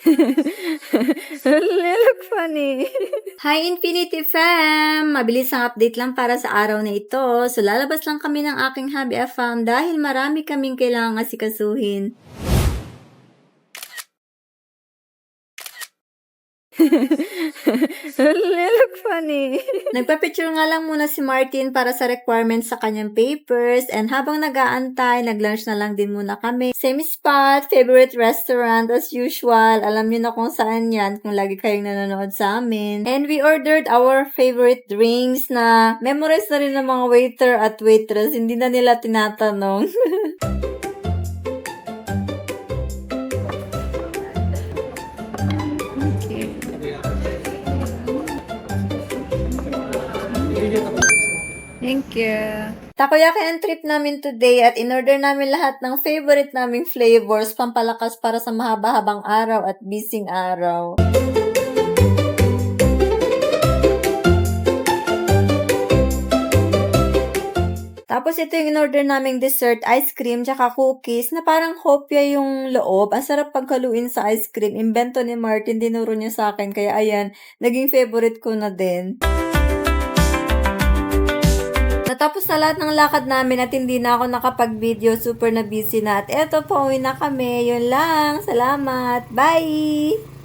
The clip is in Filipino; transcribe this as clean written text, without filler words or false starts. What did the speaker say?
You look funny. Hi Infinity Fam! Mabilis ang update lang para sa araw na ito. So lalabas lang kami ng aking hobby fam dahil marami kaming kailangang asikasuhin. You look funny. Nagpa-picture nga lang muna si Martin para sa requirements sa kanyang papers and habang nag-aantay, nag-lunch na lang din muna kami. Same spot, favorite restaurant as usual. Alam niyo na kung saan yan kung lagi kayong nanonood sa amin. And we ordered our favorite drinks na memorize na rin ng mga waiter at waitress. Hindi na nila tinatanong. Thank you. Takoyaki ang trip namin today at in-order namin lahat ng favorite naming flavors pampalakas para sa mahaba-habang araw at busy araw. Tapos ito yung in-order naming dessert, ice cream, tsaka cookies na parang hopya yung loob. Ang sarap paghaluin sa ice cream. Invento ni Martin, dinuro niya sa akin. Kaya ayan, naging favorite ko na din. Natapos na lahat ng lakad namin at hindi na ako nakapag-video. Super na busy na. At eto, pauwi na kami. Yun lang. Salamat. Bye!